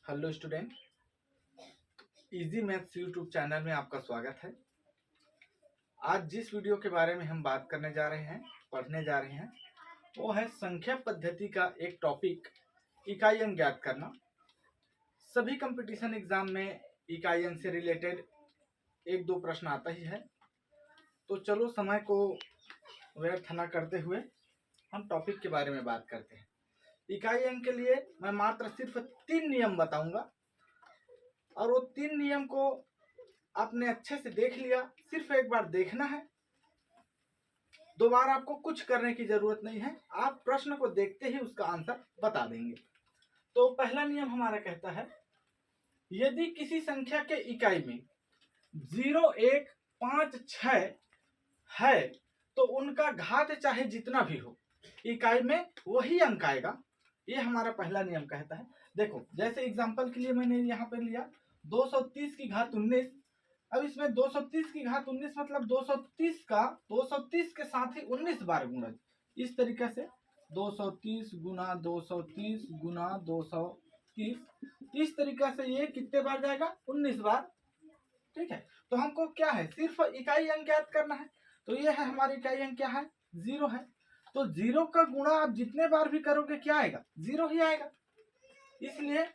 Hello student, easy maths YouTube channel में आपका स्वागत है। आज जिस वीडियो के बारे में हम बात करने जा रहे हैं, पढ़ने जा रहे हैं, वो है संख्या पद्धति का एक टॉपिक, इकाई अंक ज्ञात करना। सभी कंपटीशन एग्जाम में इकाई अंक से रिलेटेड एक दो प्रश्न आता ही है। तो चलो समय को व्यर्थ न करते हुए हम टॉपिक के बारे में बात करते हैं। इकाई अंक के लिए मैं मात्र सिर्फ 3 नियम बताऊंगा और वो 3 नियम को आपने अच्छे से देख लिया, सिर्फ एक बार देखना है, दोबारा आपको कुछ करने की जरूरत नहीं है। आप प्रश्न को देखते ही उसका आंसर बता देंगे। तो पहला नियम हमारा कहता है, यदि किसी संख्या के इकाई में 0, 1, 5, 6 है तो उनका घात चाहे जितना भी हो, इकाई में वही अंक आएगा। ये हमारा पहला नियम कहता है। देखो, जैसे एग्जांपल के लिए मैंने यहाँ पे लिया 230 की घात 19। अब इसमें 230 की घात 19 मतलब 230 के साथ ही 19 बार गुणज। इस तरीके से 230 गुना 230 गुना 230, इस तरीके से ये कितने बार जाएगा? 19 बार। ठीक है, तो हमको क्या है, सिर्फ इकाई अंक ज्ञात करना है। तो ये है हमारी इकाई अंक, क्या है? 0 है। तो 0 का गुणा आप जितने बार भी करोगे क्या आएगा? 0 ही आएगा। इसलिए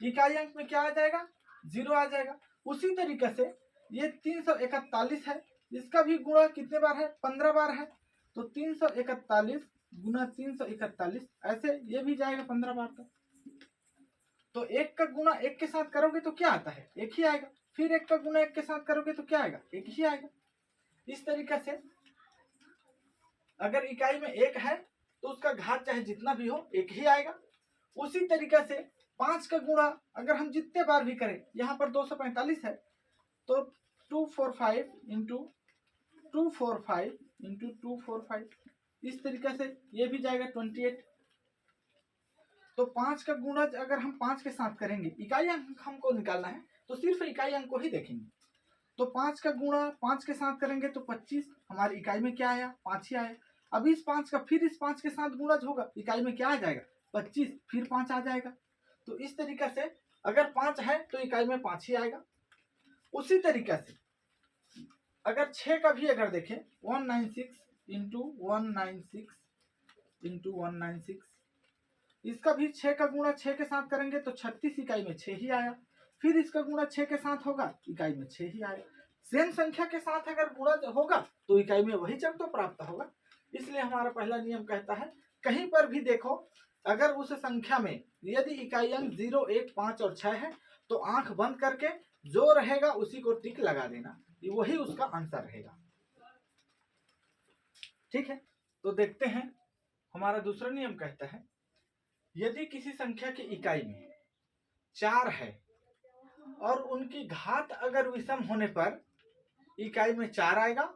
इकाई अंक में क्या आ जाएगा? 0 आ जाएगा। उसी तरीके से ये 341 है, इसका भी गुणा कितने बार है? 15 बार है। तो 341 गुना 341, ऐसे ये भी जाएगा 15 बार तक। तो 1 का गुणा 1 के साथ करोगे तो क्या आता है? 1 ही आएगा। फिर 1 का गुणा 1 के साथ करोगे तो क्या आएगा? 1 ही आएगा। इस तरीके से अगर इकाई में 1 है तो उसका घात चाहे जितना भी हो 1 ही आएगा। उसी तरीके से 5 का गुणा अगर हम जितने बार भी करें, यहाँ पर 245 है तो 245 इंटू 245 इंटू 245, इस तरीके से ये भी जाएगा 28। तो 5 का गुणा अगर हम 5 के साथ करेंगे, इकाई अंक हमको निकालना है तो सिर्फ इकाई अंक को ही देखेंगे। तो 5 का गुणा 5 के साथ करेंगे तो 25, हमारी इकाई में क्या आया? 5 ही आया। अब इस 5 का फिर इस 5 के साथ गुणा होगा, इकाई में क्या आ जाएगा? 25, फिर 5 आ जाएगा। तो इस तरीके से अगर 5 है तो इकाई में 5 ही आएगा। उसी तरीके से अगर 6 का भी अगर देखें, 196 इंटू 196 इंटू 196, इसका भी 6 का गुणा 6 के साथ करेंगे तो 36, इकाई में 6 ही आया। फिर इसका गुणा 6 के साथ होगा, इकाई में 6 ही आएगा। सेम संख्या के साथ अगर गुणा होगा तो इकाई में वही जब तो प्राप्त होगा। इसलिए हमारा पहला नियम कहता है, कहीं पर भी देखो अगर उस संख्या में यदि इकाई अंक 0, 1, 5 और 6 है तो आंख बंद करके जो रहेगा उसी को टिक लगा देना, वही उसका आंसर रहेगा। ठीक है, तो देखते हैं हमारा दूसरा नियम कहता है, यदि किसी संख्या की इकाई में 4 है और उनकी घात अगर विषम होने पर इकाई में 4 आएगा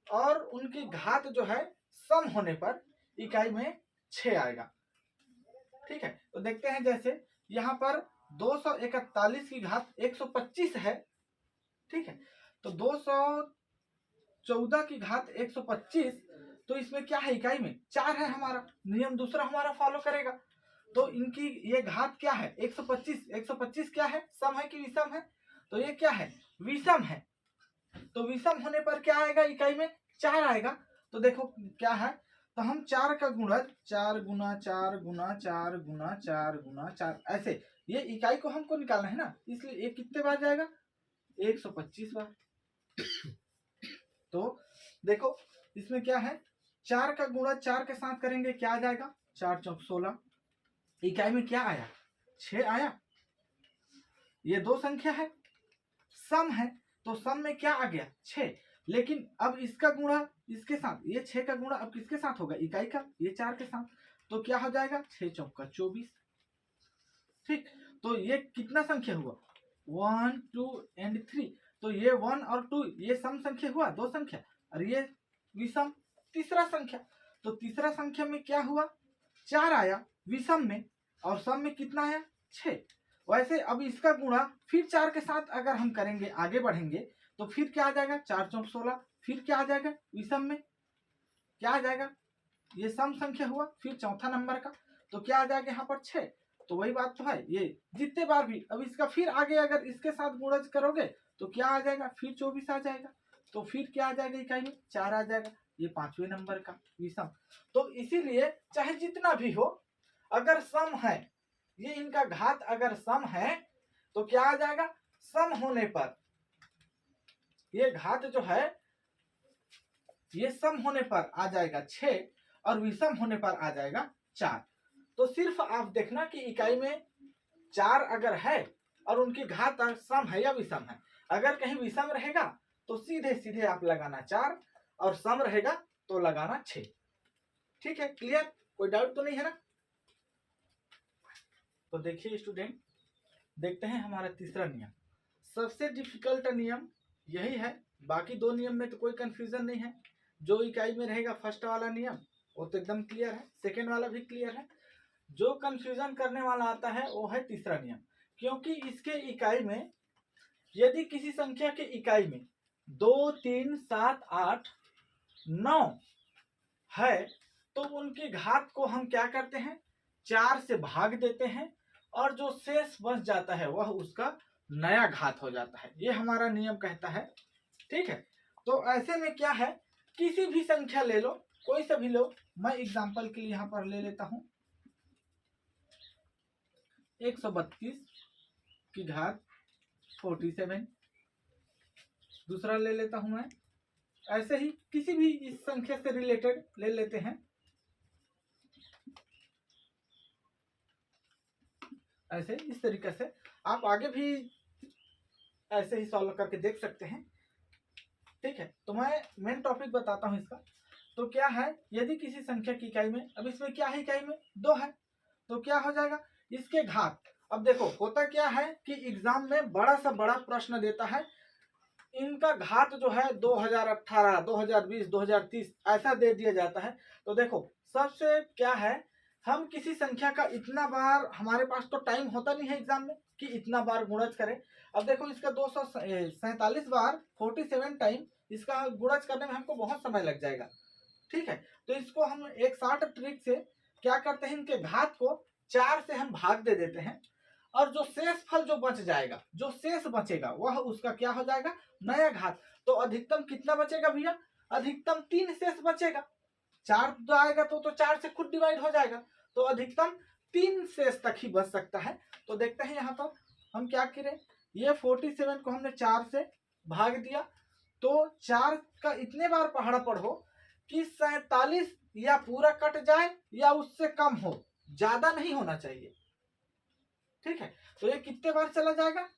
और उनकी घात जो है सम होने पर इकाई में 6 आएगा। ठीक है, तो देखते हैं, जैसे यहाँ पर 241 की घात 125 है। ठीक है, तो 214 की घात 125, तो इसमें क्या है? इकाई में 4 है। हमारा नियम दूसरा हमारा फॉलो करेगा। तो इनकी ये घात क्या है? 125। 125 क्या है? सम है कि विषम है? तो ये क्या है? विषम है। तो विषम होने पर क्या आएगा? इकाई में 4 आएगा। तो देखो क्या है, तो हम 4 का गुणज 4 गुना 4 गुना 4 गुना 4 गुना 4, ऐसे ये इकाई को हमको निकालना है ना, इसलिए ये कितने बार जाएगा? 125 बार। तो देखो इसमें क्या है, 4 का गुणा 4 के साथ करेंगे, क्या आ जाएगा? 4 चौक 16, इकाई में क्या आया? 6 आया। ये दो संख्या है, सम है, तो सम में क्या आ गया? 6। लेकिन अब इसका गुणा इसके साथ, ये 6 का गुणा अब किसके साथ होगा? इकाई का, ये 4 के साथ। तो क्या हो जाएगा? 6 चौका 24। ठीक, तो ये कितना संख्या हुआ? 1, 2 एंड 3। तो ये 1 और 2 ये सम संख्या हुआ, दो संख्या, और ये विषम तीसरा संख्या। तो तीसरा संख्या में क्या हुआ? 4 आया विषम में, और सम में कितना आया? 6। वैसे अब इसका गुणा फिर 4 के साथ अगर हम करेंगे, आगे बढ़ेंगे, तो फिर क्या आ जाएगा? 4 चौक 16, फिर क्या आ जाएगा? विषम में क्या आ जाएगा? ये सम संख्या हुआ, फिर चौथा नंबर का, तो क्या आ जाएगा यहाँ पर? 6। तो वही बात तो है, ये जितने बार भी, अब इसका फिर आगे अगर इसके साथ गुणज करोगे तो क्या आ जाएगा, फिर 24 आ जाएगा, तो फिर क्या आ जाएगा इकाई में 4 आ जाएगा, ये 5वें नंबर का विषम। तो इसीलिए चाहे जितना भी हो, अगर सम है, ये इनका घात अगर सम है तो क्या आ जाएगा, सम होने पर ये घात जो है ये सम होने पर आ जाएगा 6 और विषम होने पर आ जाएगा 4। तो सिर्फ आप देखना कि इकाई में 4 अगर है और उनकी घात सम है या विषम है, अगर कहीं विषम रहेगा तो सीधे सीधे आप लगाना 4 और सम रहेगा तो लगाना 6। ठीक है, क्लियर, कोई डाउट तो नहीं है ना। तो देखिए स्टूडेंट, देखते हैं हमारा तीसरा नियम। सबसे डिफिकल्ट नियम यही है, बाकी दो नियम में तो कोई कंफ्यूजन नहीं है। जो इकाई में रहेगा फर्स्ट वाला नियम वो तो एकदम क्लियर है, सेकेंड वाला भी क्लियर है। जो कंफ्यूजन करने वाला आता है वो है तीसरा नियम, क्योंकि इसके इकाई में यदि किसी संख्या के इकाई में 2, 3, 7, 8, 9 है तो उनकी घात को हम क्या करते हैं, 4 से भाग देते हैं और जो शेष बच जाता है वह उसका नया घात हो जाता है। ये हमारा नियम कहता है। ठीक है, तो ऐसे में क्या है, किसी भी संख्या ले लो, कोई सा भी लो, मैं एग्जांपल के लिए यहां पर ले लेता हूं 132 की घात 47, दूसरा ले लेता हूं मैं, ऐसे ही किसी भी इस संख्या से रिलेटेड ले लेते हैं, ऐसे इस तरीके से आप आगे भी ऐसे ही सॉल्व करके देख सकते हैं। ठीक है, तो मैं मेन टॉपिक बताता हूं इसका। तो क्या है, यदि किसी संख्या की इकाई में, अब इसमें क्या है, इकाई में 2 है, तो क्या हो जाएगा, इसके घात। अब देखो होता क्या है कि एग्जाम में बड़ा सा बड़ा प्रश्न देता है, इनका घात जो है 2018, 2020, 2030 ऐसा दे दिया जाता है। तो देखो सबसे क्या है, हम किसी संख्या का इतना बार, हमारे पास तो टाइम होता नहीं है एग्जाम में कि इतना बार गुणज करें। अब देखो इसका 247 बार 47 टाइम इसका गुणज करने में हमको बहुत समय लग जाएगा। ठीक है, तो इसको हम एक शॉर्ट ट्रिक से क्या करते हैं, इनके घात को 4 से हम भाग दे देते हैं और जो शेष फल जो बच जाएगा, जो शेष बचेगा वह उसका क्या हो जाएगा, नया घात। तो अधिकतम कितना बचेगा भैया, अधिकतम 3 शेष बचेगा। 4 आएगा तो 4 से खुद डिवाइड हो जाएगा, तो अधिकतम 3 शेष तक ही बच सकता है। तो देखते हैं यहाँ पर हम क्या करें, ये 47 को हमने 4 से भाग दिया, तो 4 का इतने बार पहाड़ा पढ़ो कि 47 या पूरा कट जाए या उससे कम हो, ज्यादा नहीं होना चाहिए। ठीक है, तो ये कितने बार चला जाएगा,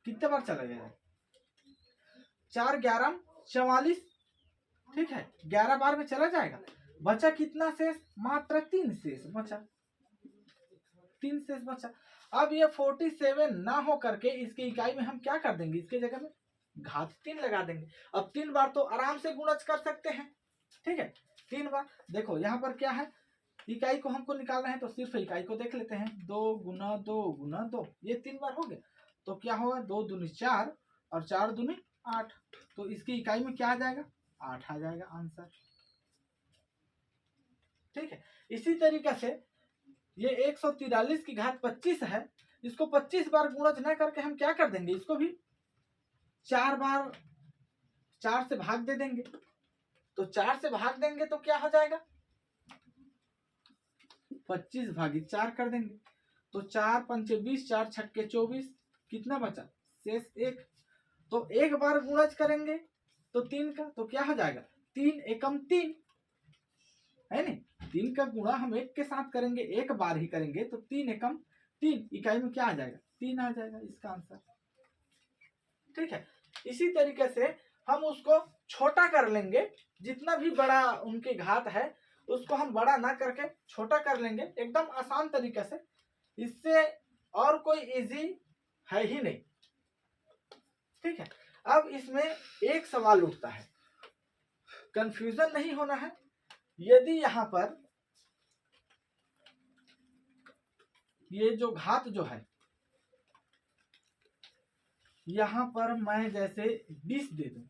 कितने बार चला जाएगा, 4 11 44। ठीक है, 11 बार में चला जाएगा। बचा कितना शेष, मात्र 3 शेष बचा, 3 शेष बचा। अब ये 47 ना हो करके इसकी इकाई में हम क्या कर देंगे, इसके जगह में घात 3 लगा देंगे। अब 3 बार तो आराम से गुणज कर सकते हैं। ठीक है, 3 बार। देखो यहाँ पर क्या है, इकाई को हमको निकालना है तो सिर्फ इकाई को देख लेते हैं, 2 गुना 2 गुना 2, ये 3 बार हो गया। तो क्या होगा, 2 दूनी 4 और 4 दूनी 8, तो इसकी इकाई में क्या आ जाएगा, 8 आ जाएगा आंसर। ठीक है, इसी तरीके से ये 143 की घात 25 है, इसको 25 बार गुणज न करके हम क्या कर देंगे, इसको भी 4 बार 4 से भाग दे देंगे। तो 4 से भाग देंगे तो क्या हो जाएगा, 25 भागी 4 कर देंगे, तो 4 पंचे 20, 4 छक्के 24, कितना बचा, शेष 1। तो एक बार गुणज करेंगे तो 3 का, तो क्या हो जाएगा, 3 एकम 3 है नहीं, 3 का गुणा हम 1 के साथ करेंगे, एक बार ही करेंगे, तो 3 एकम 3, इकाई में क्या आ जाएगा, 3 आ जाएगा इसका आंसर। ठीक है, इसी तरीके से हम उसको छोटा कर लेंगे, जितना भी बड़ा उनकी घात है उसको हम बड़ा ना करके छोटा कर लेंगे, एकदम आसान तरीके से। इससे और कोई इजी है ही नहीं। ठीक है, अब इसमें एक सवाल उठता है, कंफ्यूजन नहीं होना है। यदि यहां पर ये जो घात जो है, यहां पर मैं जैसे 20 दे दूं,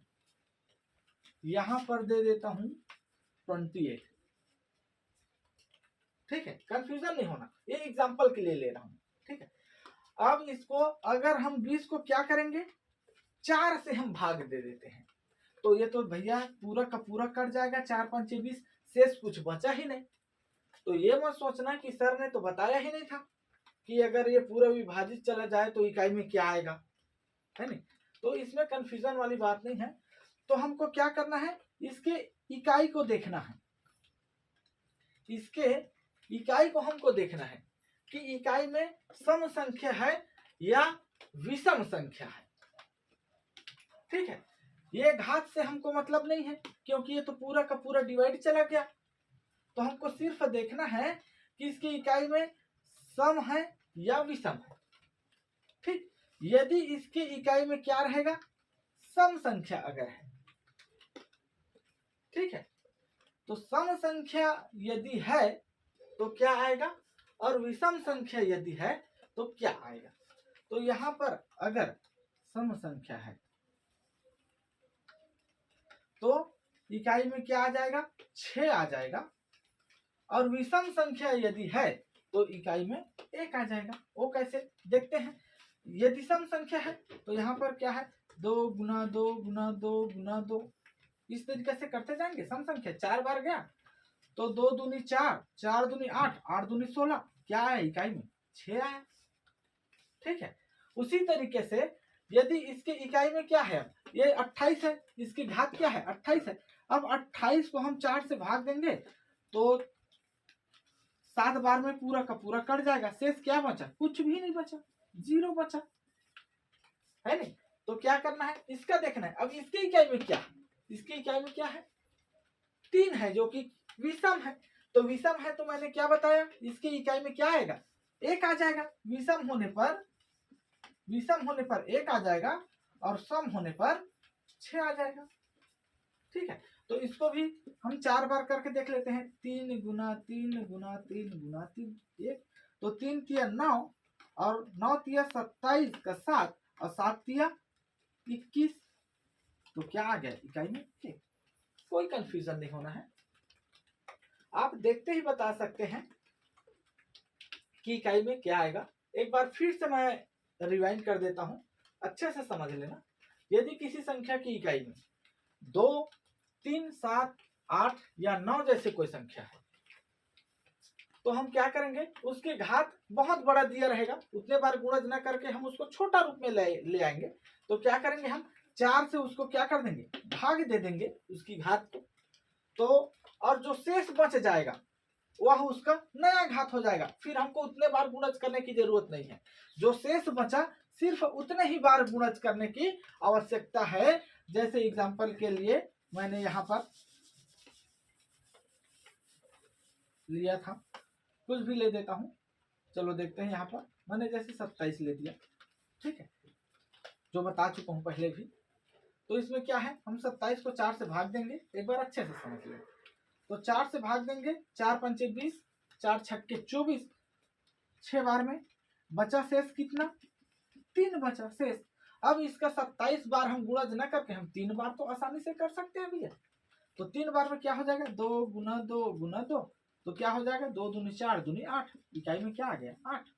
यहां पर दे देता हूं 28, ठीक है, कंफ्यूजन नहीं होना, ये एग्जांपल के लिए ले रहा हूं। ठीक है, अब इसको अगर हम 20 को क्या करेंगे, 4 से हम भाग दे देते हैं, तो ये तो भैया पूरा का पूरा कट जाएगा, 4 5 20, शेष कुछ बचा ही नहीं। तो ये मत सोचना कि सर ने तो बताया ही नहीं था कि अगर ये पूरा विभाजित चला जाए तो इकाई में क्या आएगा, है नहीं। तो इसमें कंफ्यूजन वाली बात नहीं है। तो हमको क्या करना है, इसके इकाई को देखना है, इसके इकाई को हमको देखना है कि इकाई में सम संख्या है या विषम संख्या है। ठीक है, ये घात से हमको मतलब नहीं है क्योंकि ये तो पूरा का पूरा डिवाइड चला गया। तो हमको सिर्फ देखना है कि इसकी इकाई में सम है या विषम है। ठीक, यदि इसकी इकाई में क्या रहेगा, सम संख्या अगर है, ठीक है, तो सम संख्या यदि है तो क्या आएगा, और विषम संख्या यदि है तो क्या आएगा। तो यहां पर अगर सम संख्या है तो इकाई में क्या आ जाएगा, 6 आ जाएगा, और विषम संख्या यदि है तो इकाई में 1 आ जाएगा। वो कैसे देखते हैं। यदि सम संख्या है तो यहाँ पर क्या है, 2 गुना 2 गुना 2 गुना 2, इस तरीके से करते जाएंगे। सम संख्या 4 बार गया तो 2 दूनी 4, 4 दूनी 8, 8 दूनी 16, क्या आया इकाई में, 6 आया। ठीक है, उसी तरीके से यदि इसके इकाई में क्या है, ये 28 है, इसकी घात क्या है, 28 है। अब 28 को हम 4 से भाग देंगे तो 7 बार में पूरा का पूरा कट जाएगा, शेष क्या बचा, कुछ भी नहीं बचा, 0 बचा, है नहीं। तो क्या करना है, इसका देखना है। अब इसकी इकाई में क्या, इसकी इकाई में क्या है, 3 है जो कि विषम है। तो विषम है तो मैंने क्या बताया, इसकी इकाई में क्या आएगा, 1 आ जाएगा। विषम होने पर 1 आ जाएगा और सम होने पर 6 आ जाएगा। ठीक है, तो इसको भी हम 4 बार करके देख लेते हैं। 3 गुना 3 गुना 3 गुना 3, 1, तो 3 तिया 9 और 9 तिया 27 का 7 और 7 तिया 21, तो क्या आ गया इकाई में 1। कोई कंफ्यूजन नहीं होना है, आप देखते ही बता सकते हैं कि इकाई में क्या आएगा। एक बार फिर से मैं रिवाइंड कर देता हूं, अच्छे से समझ लेना। यदि किसी संख्या की इकाई में 2 3 7 8 या 9 जैसे कोई संख्या है तो हम क्या करेंगे, उसके घात बहुत बड़ा दिया रहेगा, उतने बार गुणज न करके हम उसको छोटा रूप में ले आएंगे। तो क्या करेंगे, हम 4 से उसको क्या कर देंगे, भाग दे देंगे उसकी घात को। तो और जो शेष बच जाएगा वह उसका नया घात हो जाएगा, फिर हमको उतने बार गुणज करने की जरूरत नहीं है। जो शेष बचा सिर्फ उतने ही बार गुणज करने की आवश्यकता है। जैसे एग्जांपल के लिए मैंने यहाँ पर लिया था, कुछ भी ले देता हूँ, चलो देखते हैं। यहाँ पर मैंने जैसे 27 ले दिया, ठीक है, जो बता चुका हूँ पहले भी। तो इसमें क्या है, हम 27 को 4 से भाग देंगे, एक बार अच्छे से समझ लें। तो 4 से भाग देंगे, 4 पंचे 20, 4 छक्के 24, 6 बार में बचा शेष कितना, 3 बचा शेष। अब इसका 27 बार हम गुणज न करके हम 3 बार तो आसानी से कर सकते हैं भैया। तो 3 बार में क्या हो जाएगा, 2 गुना 2 गुना 2, तो क्या हो जाएगा, 2 दूनी 4 दूनी 8, इकाई में क्या आ गया, 8।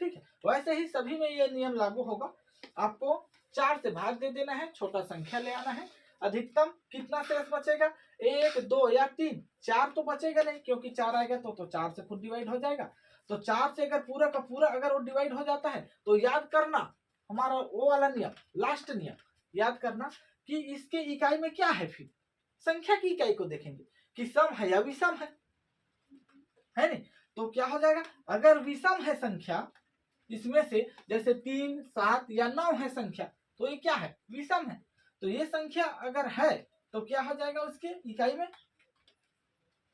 ठीक है, वैसे ही सभी में ये नियम लागू होगा। आपको 4 से भाग दे देना है, छोटा संख्या ले आना है। अधिकतम कितना शेष बचेगा, 1 2 या 3, 4 तो बचेगा नहीं क्योंकि 4 आएगा तो 4 से खुद डिवाइड हो जाएगा। तो 4 से अगर पूरा का पूरा अगर वो डिवाइड हो जाता है तो याद करना हमारा वो वाला नियम, लास्ट नियम याद करना कि इसके इकाई में क्या है। फिर संख्या की इकाई को देखेंगे कि सम है या विषम है नहीं। तो क्या हो जाएगा, अगर विषम है संख्या इसमें से, जैसे 3 7 या 9 है संख्या, तो ये क्या है, विषम है। तो ये संख्या अगर है तो क्या हो जाएगा, उसके इकाई में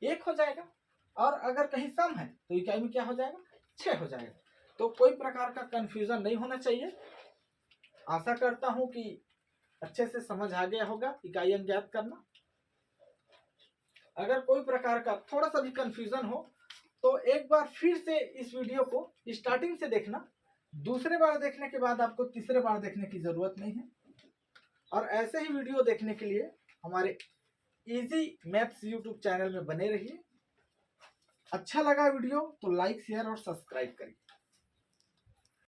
1 हो जाएगा। और अगर कहीं सम है तो इकाई में क्या हो जाएगा, 6 हो जाएगा। तो कोई प्रकार का कंफ्यूजन नहीं होना चाहिए। आशा करता हूं कि अच्छे से समझ आ गया होगा इकाई ज्ञात करना। अगर कोई प्रकार का थोड़ा सा भी कंफ्यूजन हो तो एक बार फिर से इस वीडियो को स्टार्टिंग से देखना। दूसरे बार देखने के बाद आपको तीसरे बार देखने की जरूरत नहीं है। और ऐसे ही वीडियो देखने के लिए हमारे इजी मैथ्स यूट्यूब चैनल में बने रहिए। अच्छा लगा वीडियो तो लाइक शेयर और सब्सक्राइब करिए।